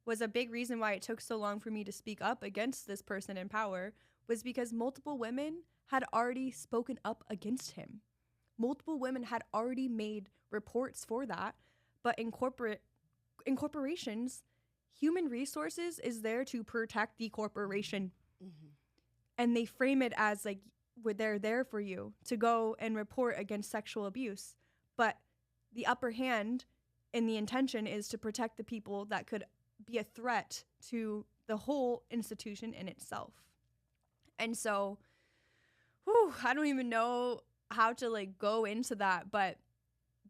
was a big reason why it took so long for me to speak up against this person in power, was because multiple women had already spoken up against him. Multiple women had already made reports for that. But in corporations, human resources is there to protect the corporation. Mm-hmm. And they frame it as like, they're there for you to go and report against sexual abuse. But the upper hand and the intention is to protect the people that could be a threat to the whole institution in itself. And so, I don't even know how to like go into that, but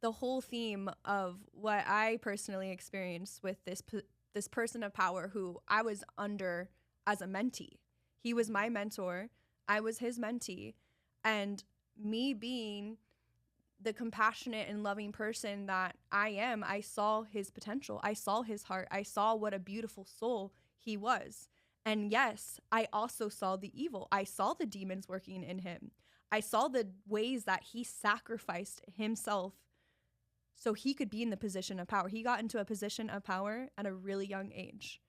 the whole theme of what I personally experienced with this person of power who I was under as a mentee. He was my mentor. I was his mentee. And me being the compassionate and loving person that I am, I saw his potential. I saw his heart. I saw what a beautiful soul he was. And yes, I also saw the evil. I saw the demons working in him. I saw the ways that he sacrificed himself so he could be in the position of power. He got into a position of power at a really young age.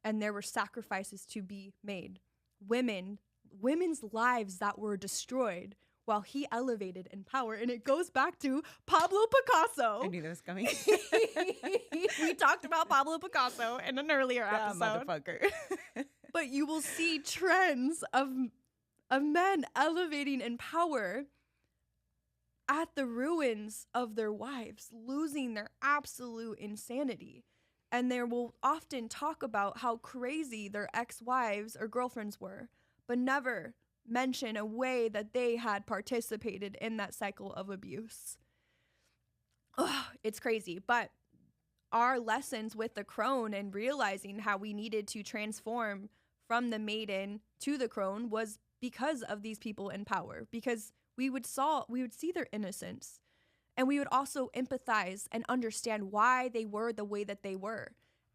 And there were sacrifices to be made. Women's lives that were destroyed while he elevated in power. And it goes back to Pablo Picasso. I knew that was coming. We talked about Pablo Picasso in an earlier episode. Motherfucker. But you will see trends of men elevating in power at the ruins of their wives, losing their absolute insanity. And they will often talk about how crazy their ex-wives or girlfriends were, but never mention a way that they had participated in that cycle of abuse. Ugh, it's crazy. But our lessons with the crone and realizing how we needed to transform from the maiden to the crone was because of these people in power, because we would see their innocence, and we would also empathize and understand why they were the way that they were.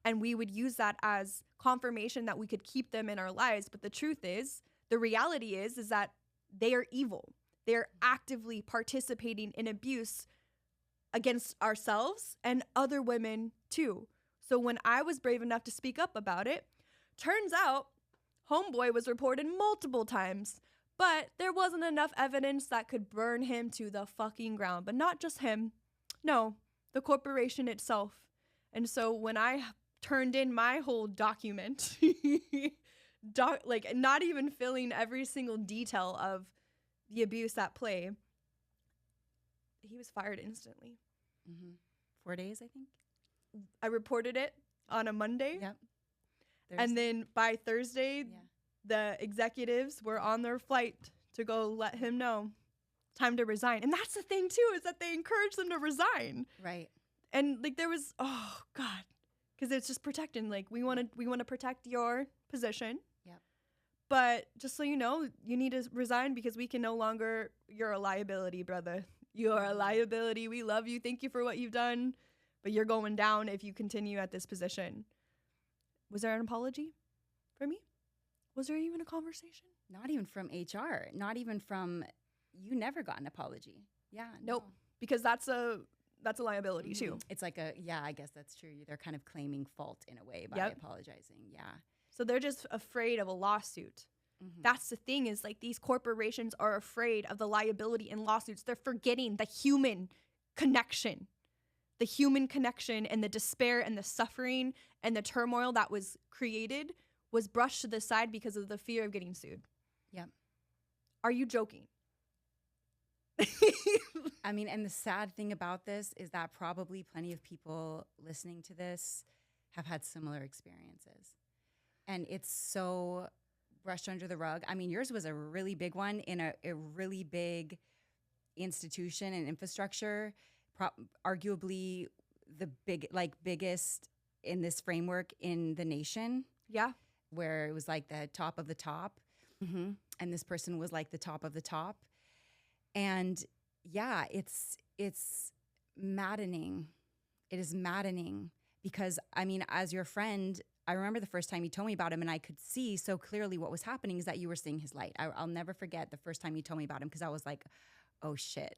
And we would use that as confirmation that we could keep them in our lives. But the truth is, the reality is that they are evil. They are actively participating in abuse against ourselves and other women too. So when I was brave enough to speak up about it, turns out homeboy was reported multiple times, but there wasn't enough evidence that could burn him to the fucking ground. But not just him. No, the corporation itself. And so when I turned in my whole document, like not even filling every single detail of the abuse at play, he was fired instantly. 4 days, I think. I reported it on a Monday. Yep. And then by Thursday, the executives were on their flight to go let him know time to resign. And that's the thing too, is that they encourage them to resign. Right. And like there was, oh God, because it's just protecting. Like we want to protect your position. Yep. But just so you know, you need to resign because we can no longer, you're a liability, brother. You're a liability. We love you. Thank you for what you've done. But you're going down if you continue at this position. Was there an apology for me? Was there even a conversation? Not even from HR. Not even from, you never got an apology. Yeah. Nope. No. Because that's a liability too. It's like I guess that's true. They're kind of claiming fault in a way by apologizing. Yeah. So they're just afraid of a lawsuit. That's the thing, is like these corporations are afraid of the liability in lawsuits. They're forgetting the human connection. The human connection and the despair and the suffering and the turmoil that was created was brushed to the side because of the fear of getting sued. Yeah. Are you joking? I mean, and the sad thing about this is that probably plenty of people listening to this have had similar experiences. And it's so brushed under the rug. I mean, yours was a really big one in a really big institution and infrastructure, arguably the biggest in this framework in the nation. Yeah. Where it was like the top of the top. And this person was like the top of the top. And yeah, it's maddening. It is maddening because, I mean, as your friend, I remember the first time you told me about him, and I could see so clearly what was happening is that you were seeing his light. I'll never forget the first time you told me about him, because I was like, oh shit,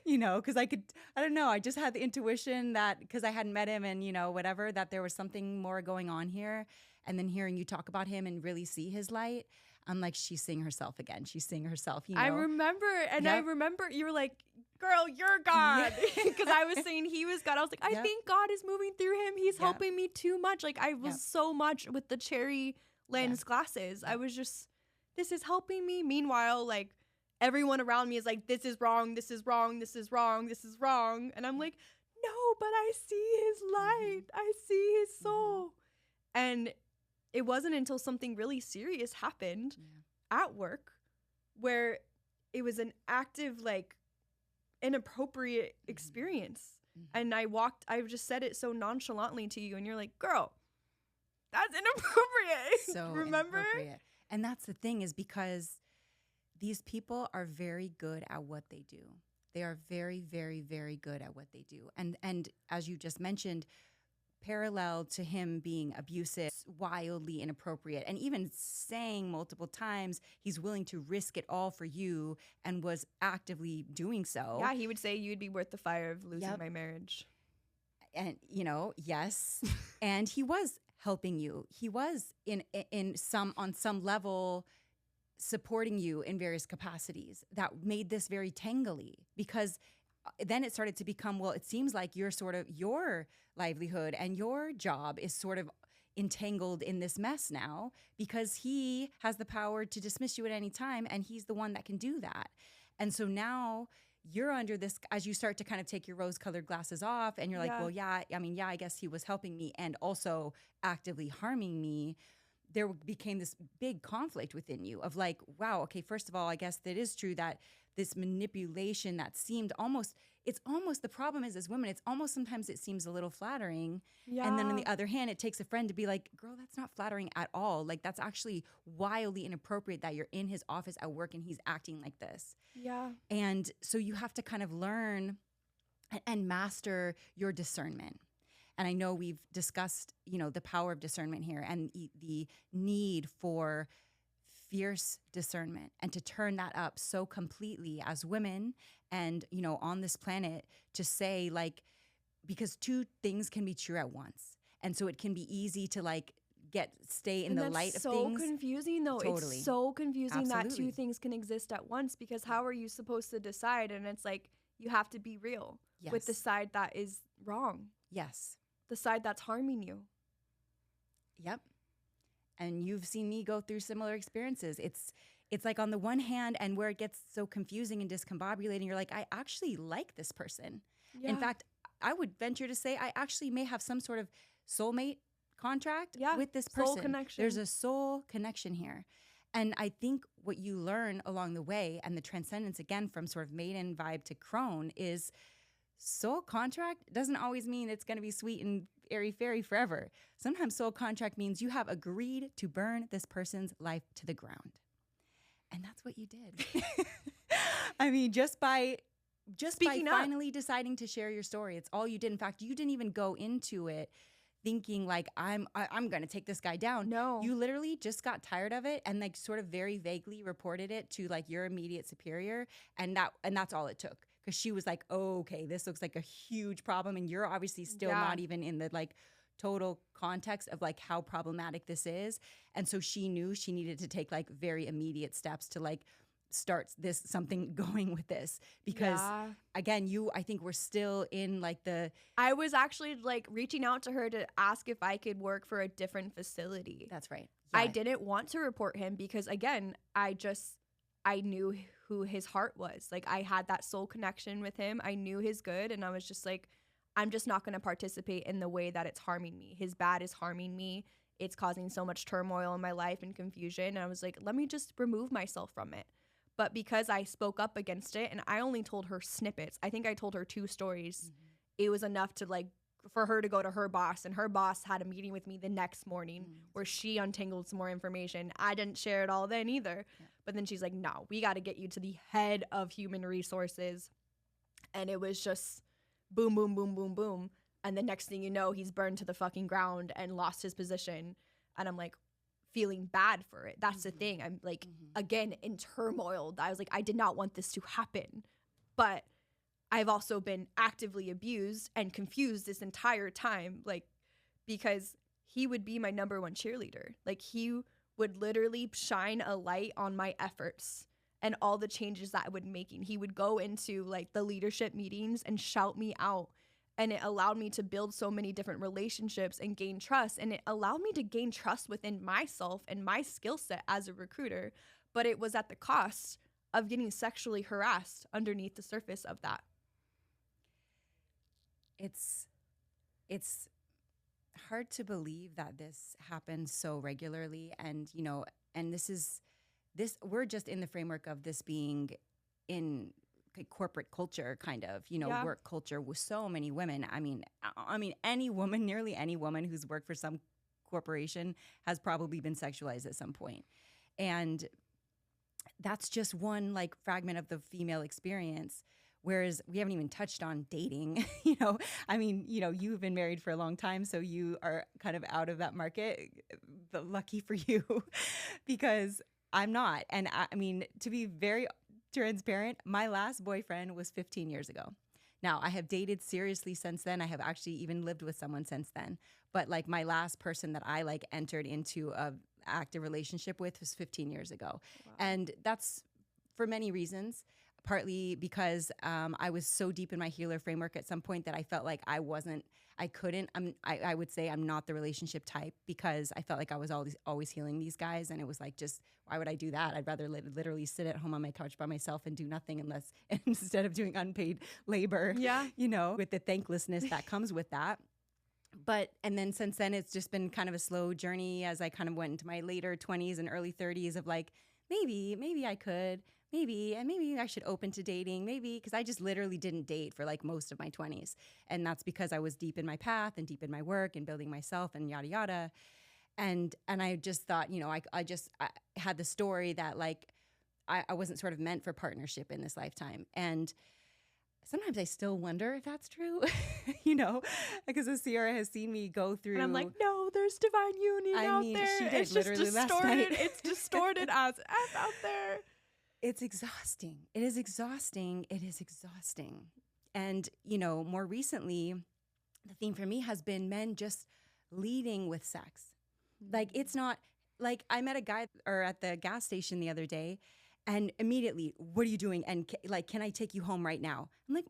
because I don't know. I just had the intuition that because I hadn't met him and, whatever, that there was something more going on here. And then hearing you talk about him and really see his light, I'm like, she's seeing herself again. She's seeing herself, I remember, and I remember you were like, girl, you're God. Because I was saying he was God. I was like, I think God is moving through him. He's helping me too much. Like, I was so much with the cherry lens glasses. I was just, this is helping me. Meanwhile, like, everyone around me is like, this is wrong, this is wrong, this is wrong, this is wrong. And I'm like, no, but I see his light. I see his soul. And it wasn't until something really serious happened at work where it was an active, like, inappropriate experience. And I just said it so nonchalantly to you, and you're like, girl, that's inappropriate. So remember? Inappropriate. And that's the thing, is because these people are very good at what they do. They are very, very, very good at what they do. And as you just mentioned, parallel to him being abusive, wildly inappropriate, and even saying multiple times he's willing to risk it all for you and was actively doing so. Yeah, he would say you'd be worth the fire of losing my marriage. And, yes. And he was helping you. He was on some level supporting you in various capacities that made this very tangly, because then it started to become, well, it seems like your livelihood and your job is sort of entangled in this mess now, because he has the power to dismiss you at any time, and he's the one that can do that. And so now you're under this, as you start to kind of take your rose-colored glasses off, and you're like, well, I guess he was helping me and also actively harming me. There became this big conflict within you of like, wow, okay, first of all, I guess that is true that this manipulation that seemed the problem is, as women, it's almost sometimes it seems a little flattering. Yeah. And then on the other hand, it takes a friend to be like, girl, that's not flattering at all. Like, that's actually wildly inappropriate that you're in his office at work and he's acting like this. Yeah. And so you have to kind of learn and master your discernment. And I know we've discussed, the power of discernment here and the need for fierce discernment, and to turn that up so completely as women and, on this planet, to say, like, because two things can be true at once. And so it can be easy to like stay in the light of things. So confusing though. Totally. It's so confusing that Absolutely. two things can exist at once, because how are you supposed to decide? And it's like, you have to be real with the side that is wrong. Yes. The side that's harming you. Yep. And you've seen me go through similar experiences. It's like, on the one hand, and where it gets so confusing and discombobulating, you're like, I actually like this person. Yeah. In fact, I would venture to say I actually may have some sort of soulmate contract with this person. Soul connection. There's a soul connection here. And I think what you learn along the way, and the transcendence again from sort of maiden vibe to crone, is soul contract doesn't always mean it's going to be sweet and airy-fairy forever. Sometimes soul contract means you have agreed to burn this person's life to the ground. And that's what you did. I mean, just by finally deciding to share your story, it's all you did. In fact, you didn't even go into it thinking like, I'm going to take this guy down. No. You literally just got tired of it and like sort of very vaguely reported it to like your immediate superior. And that's all it took. Because she was like, oh, okay, this looks like a huge problem. And you're obviously still not even in the like total context of like how problematic this is. And so she knew she needed to take like very immediate steps to like start something going with this. Because again, I think we're still in like I was actually like reaching out to her to ask if I could work for a different facility. That's right. Yeah. I didn't want to report him because again, I knew who his heart was. Like, I had that soul connection with him. I knew his good. And I was just like, I'm just not going to participate in the way that it's harming me. His bad is harming me. It's causing so much turmoil in my life and confusion. And I was like, let me just remove myself from it. But because I spoke up against it, and I only told her snippets, I think I told her 2 stories. It was enough to like, for her to go to her boss, and her boss had a meeting with me the next morning where she untangled some more information. I didn't share it all then either. Yeah. But then she's like, no, we got to get you to the head of human resources. And it was just boom, boom, boom, boom, boom. And the next thing you know, he's burned to the fucking ground and lost his position. And I'm like, feeling bad for it. That's the thing. I'm like, again, in turmoil. I was like, I did not want this to happen. But I've also been actively abused and confused this entire time, like, because he would be my number one cheerleader. Like, he would literally shine a light on my efforts and all the changes that I would making. He would go into like the leadership meetings and shout me out. And it allowed me to build so many different relationships and gain trust. And it allowed me to gain trust within myself and my skill set as a recruiter. But it was at the cost of getting sexually harassed underneath the surface of that. It's hard to believe that this happens so regularly. And, you know, and we're just in the framework of this being in corporate culture, kind of, you know, work culture with so many women. I mean, any woman, nearly any woman who's worked for some corporation has probably been sexualized at some point. And that's just one like fragment of the female experience. Whereas we haven't even touched on dating, you know, I mean, you know, you've been married for a long time, so you are kind of out of that market, but lucky for you because I'm not. And I mean, to be very transparent, my last boyfriend was 15 years ago. Now, I have dated seriously since then. I have actually even lived with someone since then. But like my last person that I like entered into a active relationship with was 15 years ago. Wow. And that's for many reasons. Partly because I was so deep in my healer framework at some point that I felt like I would say I'm not the relationship type because I felt like I was always healing these guys. And it was like, just, why would I do that? I'd rather literally sit at home on my couch by myself and do nothing instead of doing unpaid labor, you know, with the thanklessness that comes with that. And then since then, it's just been kind of a slow journey as I kind of went into my later 20s and early 30s of like, maybe I could. Maybe I should open to dating, maybe, because I just literally didn't date for like most of my 20s. And that's because I was deep in my path and deep in my work and building myself and yada, yada. And I just thought, you know, I had the story that like I wasn't sort of meant for partnership in this lifetime. And sometimes I still wonder if that's true, you know, because Ciara has seen me go through. And I'm like, no, there's divine union out there. She did it's literally just last distorted. night. It's distorted as F out there. It's exhausting. It is exhausting. And, you know, more recently, the theme for me has been men just leading with sex. Like, it's not like I met a guy at the gas station the other day and immediately, what are you doing? And can I take you home right now? I'm like,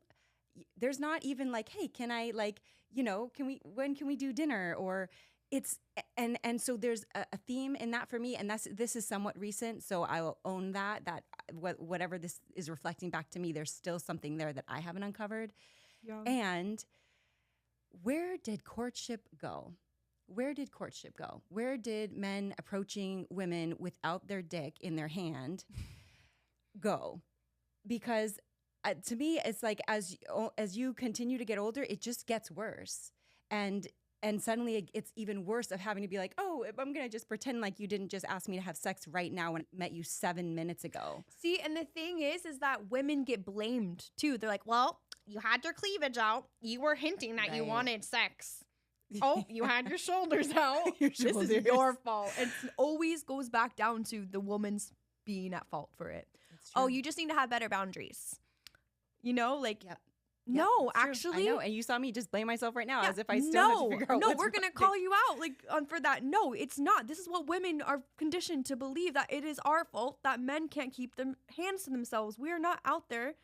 there's not even like, hey, can I like, you know, when can we do dinner? Or it's, and so there's a theme in that for me. And this is somewhat recent. So I will own that whatever this is reflecting back to me, there's still something there that I haven't uncovered. Yeah. And where did courtship go? Where did men approaching women without their dick in their hand go? Because to me, it's like as you continue to get older, it just gets worse. And suddenly it's even worse of having to be like, oh, I'm going to just pretend like you didn't just ask me to have sex right now when I met you 7 minutes ago. See, and the thing is that women get blamed too. They're like, well, you had your cleavage out. You were hinting that you wanted sex. Oh, you had your shoulders out. This is your fault. It always goes back down to the woman's being at fault for it. Oh, you just need to have better boundaries. You know, like... Yep. No, actually, I know, and you saw me just blame myself right now as if I still had to figure out. No, we're gonna call you out for that. No, it's not. This is what women are conditioned to believe, that it is our fault that men can't keep their hands to themselves. We are not out there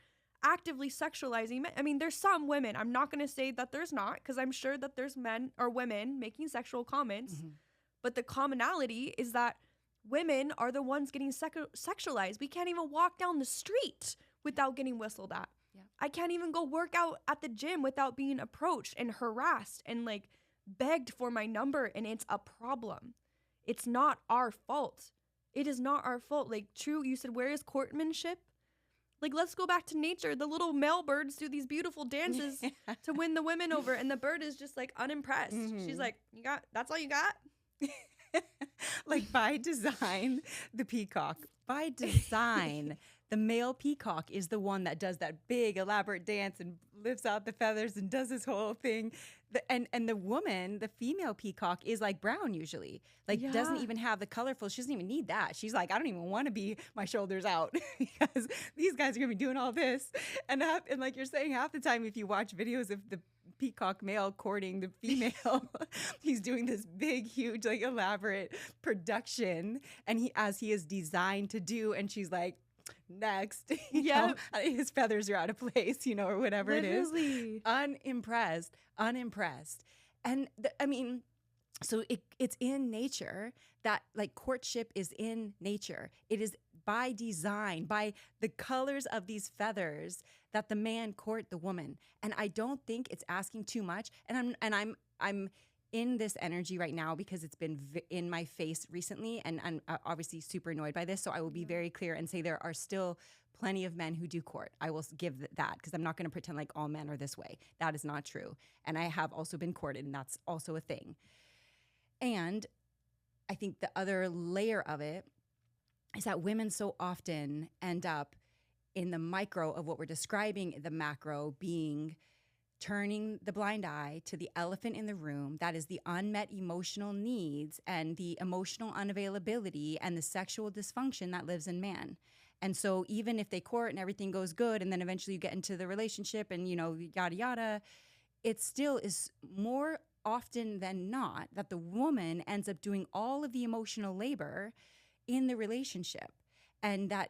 actively sexualizing men. I mean, there's some women. I'm not gonna say that there's not, because I'm sure that there's men or women making sexual comments. Mm-hmm. But the commonality is that women are the ones getting sexualized. We can't even walk down the street without getting whistled at. Yeah. I can't even go work out at the gym without being approached and harassed and like begged for my number, and it's a problem. It's not our fault. It is not our fault. Like, true, you said, where is courtmanship? Like, let's go back to nature. The little male birds do these beautiful dances to win the women over, and the bird is just like unimpressed. Mm-hmm. She's like, that's all you got? Like, by design, the peacock. By design, the male peacock is the one that does that big elaborate dance and lifts out the feathers and does this whole thing. And the woman, the female peacock, is like brown usually. Like doesn't Yeah. even have the colorful. She doesn't even need that. She's like, I don't even want to be my shoulders out because these guys are gonna be doing all this. And like you're saying, half the time if you watch videos of the peacock male courting the female, he's doing this big, huge, like elaborate production, and as he is designed to do. And she's like, next, Yeah. his feathers are out of place, or whatever it is. Literally. Unimpressed. And I mean, so it's in nature that like courtship is in nature. It is by design, by the colors of these feathers that the man court the woman. And I don't think it's asking too much. And I'm in this energy right now because it's been in my face recently, and I'm obviously super annoyed by this. So I will be very clear and say there are still plenty of men who do court. I will give that because I'm not going to pretend like all men are this way. That is not true. And I have also been courted, and that's also a thing. And I think the other layer of it is that women so often end up in the micro of what we're describing, the macro being turning the blind eye to the elephant in the room, that is the unmet emotional needs and the emotional unavailability and the sexual dysfunction that lives in man. And so even if they court and everything goes good, and then eventually you get into the relationship and, yada, yada, it still is more often than not that the woman ends up doing all of the emotional labor in the relationship. And that,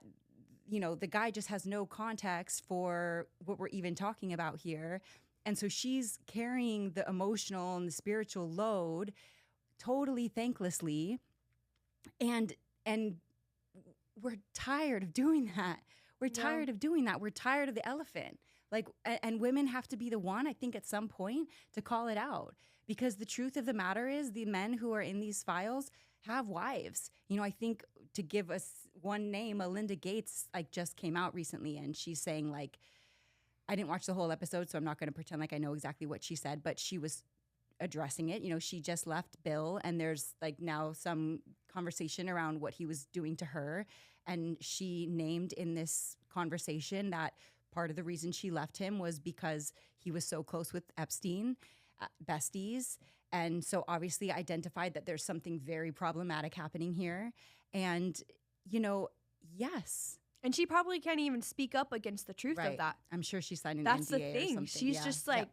the guy just has no context for what we're even talking about here. And so she's carrying the emotional and the spiritual load totally thanklessly. And we're tired of doing that. We're tired of doing that. We're tired of the elephant. Like, and women have to be the one, I think, at some point to call it out. Because the truth of the matter is the men who are in these files have wives. I think to give us one name, Melinda Gates, like just came out recently, and she's saying like, I didn't watch the whole episode, so I'm not going to pretend like I know exactly what she said, but she was addressing it. She just left Bill, and there's like now some conversation around what he was doing to her. And she named in this conversation that part of the reason she left him was because he was so close with Epstein, besties. And so obviously identified that there's something very problematic happening here. And, yes. And she probably can't even speak up against the truth of that. I'm sure she's signing That's an NDA the thing. or something. She's just like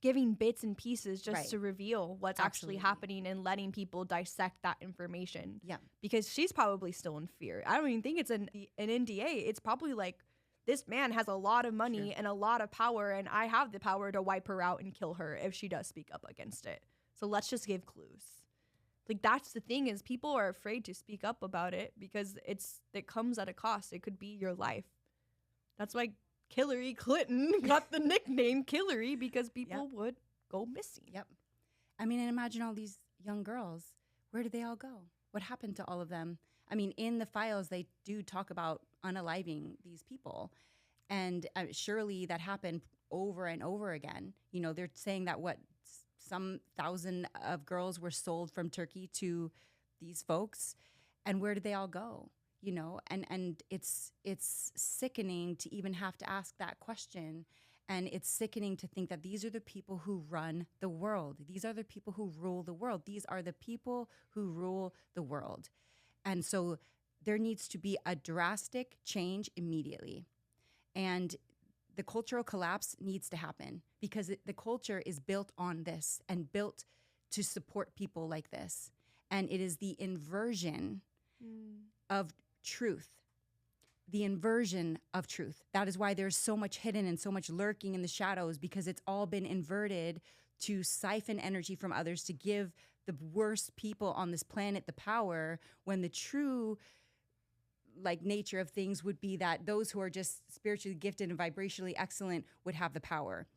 giving bits and pieces just to reveal what's actually happening and letting people dissect that information. Yeah. Because she's probably still in fear. I don't even think it's an NDA. It's probably like, this man has a lot of money and a lot of power, and I have the power to wipe her out and kill her if she does speak up against it. So let's just give clues. Like, that's the thing, is people are afraid to speak up about it because it comes at a cost. It could be your life. That's why Hillary Clinton got the nickname Hillary, because people would go missing. Yep. I mean, and imagine all these young girls. Where did they all go? What happened to all of them? I mean, in the files, they do talk about unaliving these people. And surely that happened over and over again. They're saying that some 1,000 of girls were sold from Turkey to these folks. And where did they all go? And it's sickening to even have to ask that question. And it's sickening to think that these are the people who run the world. These are the people who rule the world. These are the people who rule the world. And so there needs to be a drastic change immediately. And the cultural collapse needs to happen because the culture is built on this and built to support people like this. And it is the inversion of truth. The inversion of truth. That is why there's so much hidden and so much lurking in the shadows, because it's all been inverted to siphon energy from others, to give the worst people on this planet the power, when the true nature of things would be that those who are just spiritually gifted and vibrationally excellent would have the power.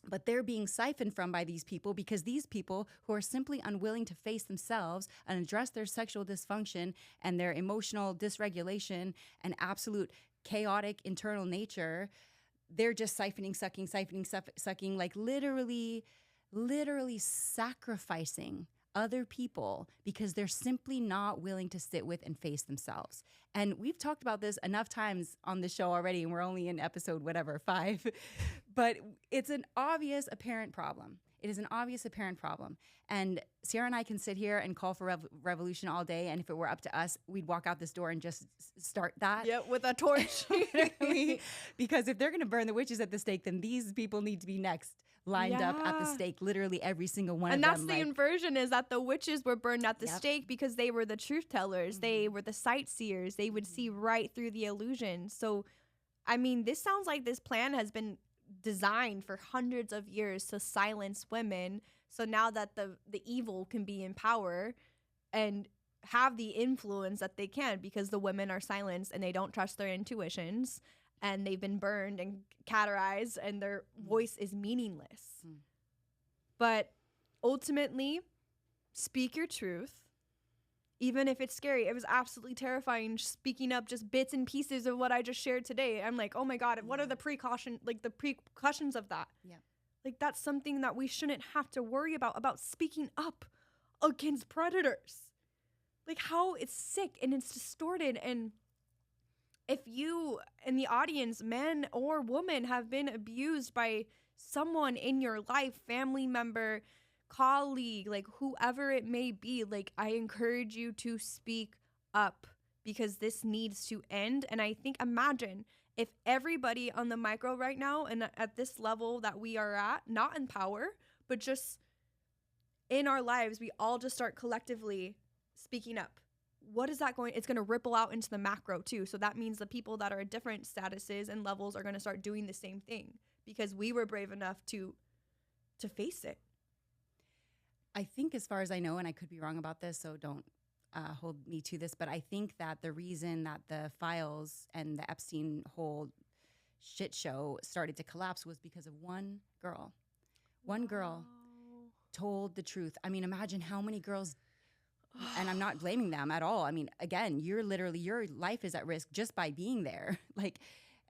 But they're being siphoned from by these people, because these people who are simply unwilling to face themselves and address their sexual dysfunction and their emotional dysregulation and absolute chaotic internal nature, they're just siphoning, sucking, like literally sacrificing other people because they're simply not willing to sit with and face themselves. And we've talked about this enough times on the show already, and we're only in episode 5. But it's an obvious, apparent problem. It is an obvious, apparent problem. And Ciara and I can sit here and call for revolution all day. And if it were up to us, we'd walk out this door and just start that. Yeah, with a torch. Because if they're going to burn the witches at the stake, then these people need to be next, lined up at the stake, literally every single one of them. And that's the inversion, is that the witches were burned at the stake because they were the truth tellers. They were the sightseers. They would see right through the illusion. So, I mean, this sounds like this plan has been designed for hundreds of years to silence women. So now that the evil can be in power and have the influence that they can, because the women are silenced and they don't trust their intuitions, and they've been burned and categorized, and their voice is meaningless. But ultimately, speak your truth, even if it's scary. It was absolutely terrifying speaking up just bits and pieces of what I just shared today. I'm like, oh my God, what are the precautions of that? Yeah. Like, that's something that we shouldn't have to worry about speaking up against predators. Like, how it's sick and it's distorted. And if you in the audience, men or women, have been abused by someone in your life, family member, colleague, like whoever it may be, like, I encourage you to speak up, because this needs to end. And I think, imagine if everybody on the micro right now and at this level that we are at, not in power, but just in our lives, we all just start collectively speaking up. What is that going? It's going to ripple out into the macro too. So that means the people that are at different statuses and levels are going to start doing the same thing, because we were brave enough to face it. I think, as far as I know, and I could be wrong about this, so don't hold me to this, but I think that the reason that the files and the Epstein whole shit show started to collapse was because of one girl. One girl told the truth. I mean, imagine how many girls, and I'm not blaming them at all. I mean, again, your life is at risk just by being there.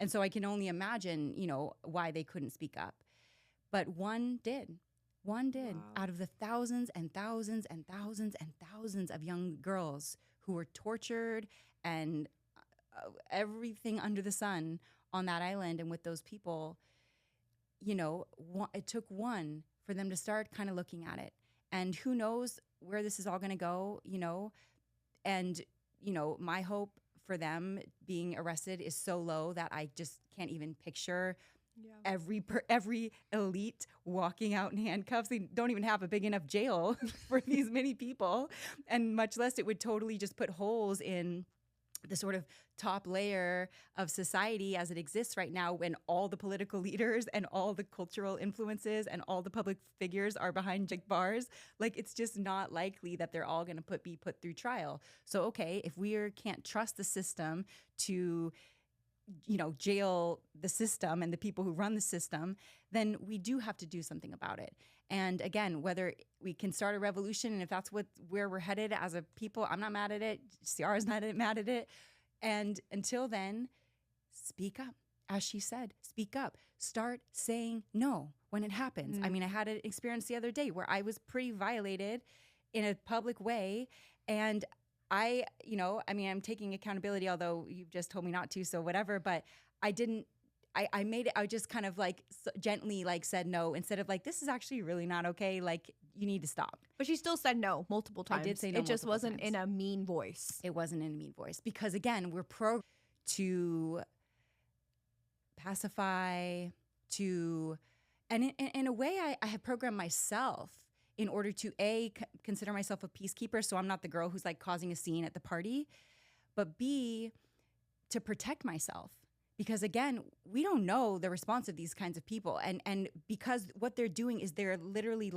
And so I can only imagine, why they couldn't speak up. But one did. One did. Wow. Out of the thousands and thousands and thousands and thousands of young girls who were tortured and everything under the sun on that island and with those people, it took one for them to start kind of looking at it. And who knows where this is all going to go, And, my hope for them being arrested is so low that I just can't even picture every elite walking out in handcuffs. They don't even have a big enough jail for these many people, and much less it would totally just put holes in the sort of top layer of society as it exists right now, when all the political leaders and all the cultural influences and all the public figures are behind bars. Like, it's just not likely that they're all going to be put through trial. So, okay, if we can't trust the system to jail the system and the people who run the system, then we do have to do something about it. And again, whether we can start a revolution, and if that's where we're headed as a people, I'm not mad at it. Ciara's not mad at it. And until then, speak up. As she said, speak up. Start saying no when it happens. I mean, I had an experience the other day where I was pretty violated in a public way, and I'm taking accountability, although you've just told me not to, so whatever, but I just kind of gently said no, instead of this is actually really not okay, you need to stop. But she still said no multiple times. I did say no. It just wasn't in a mean voice. It wasn't in a mean voice, because again, we're programmed to pacify, and in a way I have programmed myself in order to consider myself a peacekeeper, so I'm not the girl who's causing a scene at the party, but B, to protect myself. Because again, we don't know the response of these kinds of people. And because what they're doing is they're literally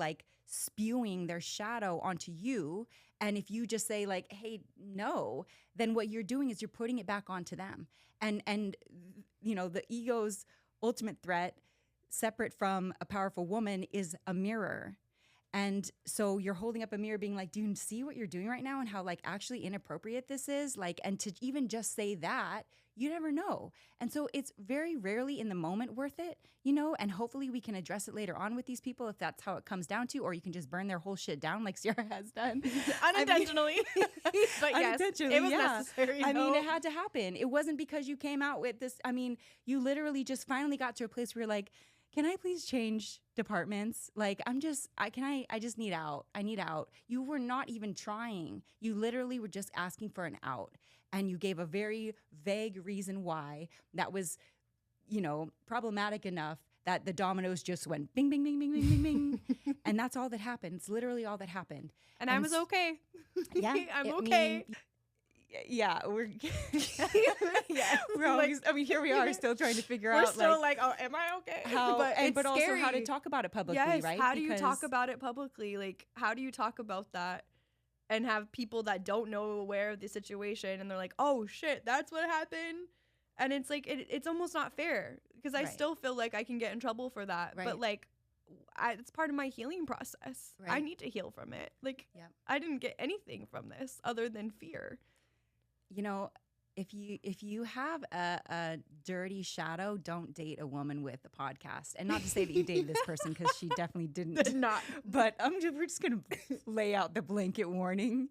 spewing their shadow onto you. And if you just say hey, no, then what you're doing is you're putting it back onto them. And the ego's ultimate threat, separate from a powerful woman, is a mirror. And so you're holding up a mirror being do you see what you're doing right now and how actually inappropriate this is? And to even just say that, you never know. And so it's very rarely in the moment worth it, and hopefully we can address it later on with these people if that's how it comes down to, or you can just burn their whole shit down like Ciara has done. Unintentionally. But yes, unintentionally, it was necessary. I mean, it had to happen. It wasn't because you came out with this. I mean, you literally just finally got to a place where you're can I please change departments? Like, I just need out. I need out. You were not even trying. You literally were just asking for an out. And you gave a very vague reason why that was, problematic enough that the dominoes just went bing, bing, bing, bing, bing, bing, bing. And that's all that happened. It's literally all that happened. And I was okay. Yeah. I'm okay. Yeah, we're Yeah. we're always. I mean, here we are, still trying to figure out. We're still like, oh, am I okay? How, but also scary. how to talk about it publicly, yes, right? How do you talk about it publicly? Like, how do you talk about that and have people that don't know aware of the situation and they're like, oh shit, that's what happened, and it's like it's almost not fair because I still feel like I can get in trouble for that, but like. It's part of my healing process. Right. I need to heal from it. Like, I didn't get anything from this other than fear. If you have a dirty shadow, don't date a woman with a podcast. And not to say that you dated this person, because she definitely didn't. Did not. But we're just gonna lay out the blanket warning.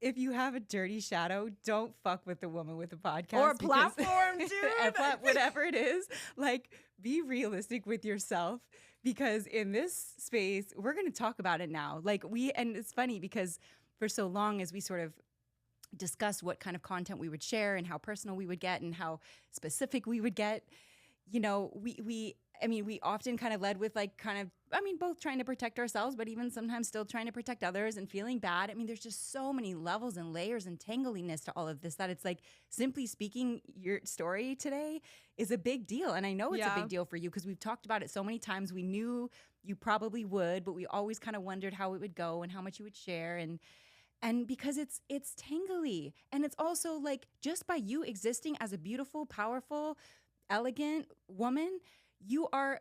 If you have a dirty shadow, don't fuck with a woman with a podcast or a platform, dude. Whatever it is, like, be realistic with yourself. Because in this space, we're going to talk about it now. And it's funny because for so long as we sort of discussed what kind of content we would share and how personal we would get and how specific we would get, we often kind of led with both trying to protect ourselves, but even sometimes still trying to protect others and feeling bad. I mean, there's just so many levels and layers and tangliness to all of this that it's like, simply speaking, your story today is a big deal. And I know it's a big deal for you because we've talked about it so many times. We knew you probably would, but we always kind of wondered how it would go and how much you would share. And because it's tangly. And it's also like, just by you existing as a beautiful, powerful, elegant woman, you are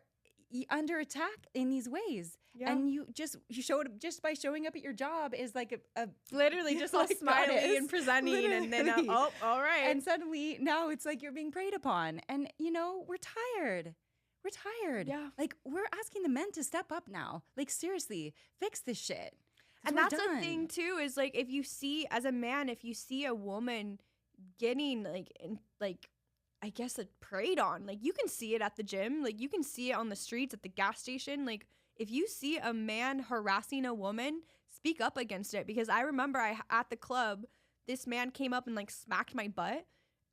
under attack in these ways. And you showed up just by showing up at your job is like a literally just all smiley and presenting literally. And then all right, and suddenly now it's like you're being preyed upon. And we're tired. Like, we're asking the men to step up now. Like, seriously, fix this shit. And that's the thing too, is like, if you see, as a man, if you see a woman getting I guess preyed on, like, you can see it at the gym, like, you can see it on the streets, at the gas station. Like, if you see a man harassing a woman, speak up against it. Because I remember at the club, this man came up and like smacked my butt,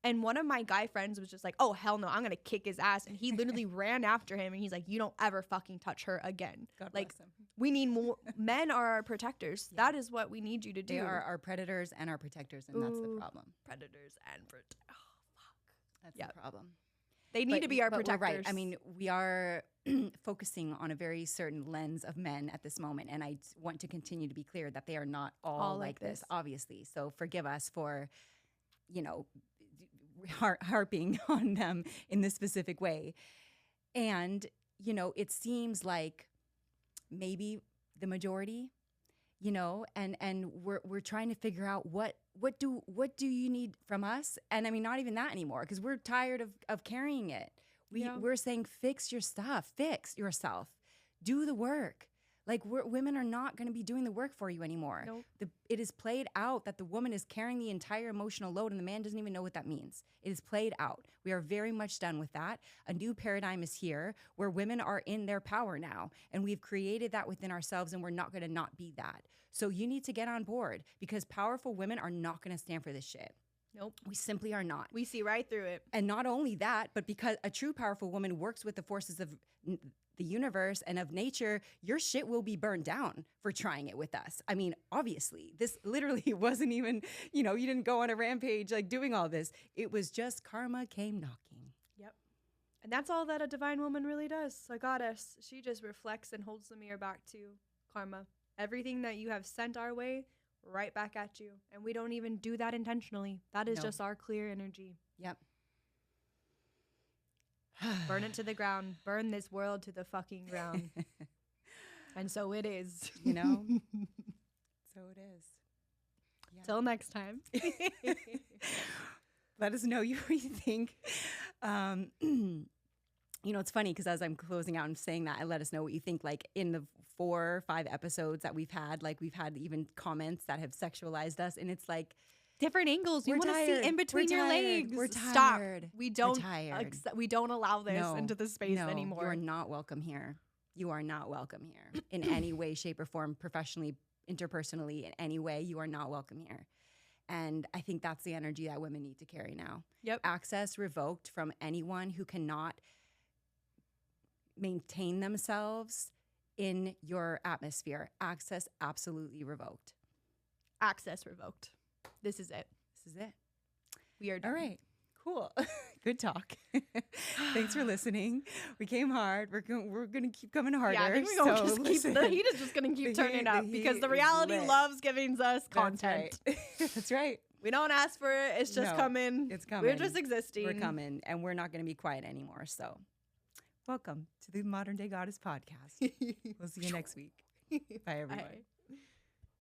and one of my guy friends was just like, oh hell no, I'm gonna kick his ass, and he literally ran after him and he's like, you don't ever fucking touch her again. God bless him. We need more. Men are our protectors. That is what we need you to do. They are our predators and our protectors, and that's the problem. Predators and that's the problem. They need to be our protectors. We're right. I mean, we are focusing on a very certain lens of men at this moment, and I want to continue to be clear that they are not all like this, obviously. So forgive us for, harping on them in this specific way. And, it seems like maybe the majority, and we're trying to figure out what do you need from us? And I mean, not even that anymore, because we're tired of carrying it. We're saying, fix your stuff, fix yourself, do the work. Like, women are not going to be doing the work for you anymore. Nope. It is played out that the woman is carrying the entire emotional load, and the man doesn't even know what that means. It is played out. We are very much done with that. A new paradigm is here where women are in their power now, and we've created that within ourselves, and we're not going to not be that. So you need to get on board, because powerful women are not going to stand for this shit. Nope. We simply are not. We see right through it. And not only that, but because a true powerful woman works with the forces of the universe and of nature, your shit will be burned down for trying it with us. I mean, obviously, this literally wasn't even, you didn't go on a rampage like doing all this. It was just karma came knocking. Yep. And that's all that a divine woman really does. A goddess, she just reflects and holds the mirror back to karma. Everything that you have sent our way, right back at you. And we don't even do that intentionally. That is just our clear energy. Yep. Burn it to the ground. Burn this world to the fucking ground. And so it is. So it is. Yeah. Till next time. Let us know what you think. It's funny because as I'm closing out and saying that, I let us know what you think. Like, in the 4 or 5 episodes that we've had, like, we've had even comments that have sexualized us. And it's like, different angles. We We're want to see tired. in between We're your tired. legs. We're Stop. tired. We don't We're tired. we don't allow this No. into the space No, anymore. you are not welcome here. You are not welcome here in any way, shape, or form, professionally, interpersonally, in any way. You are not welcome here. And I think that's the energy that women need to carry now. Yep. Access revoked from anyone who cannot maintain themselves in your atmosphere. Access absolutely revoked. Access revoked. This is it. This is it. We are done. All right. Cool. Good talk. Thanks for listening. We came hard. We're gonna keep coming harder. Yeah, I think we're gonna just keep, the heat is just gonna keep turning up because the reality loves giving us content. That's right. That's right. We don't ask for it. It's just coming. It's coming. We're just existing. We're coming, and we're not gonna be quiet anymore. So, welcome to the Modern Day Goddess podcast. We'll see you next week. Bye, everyone. Bye.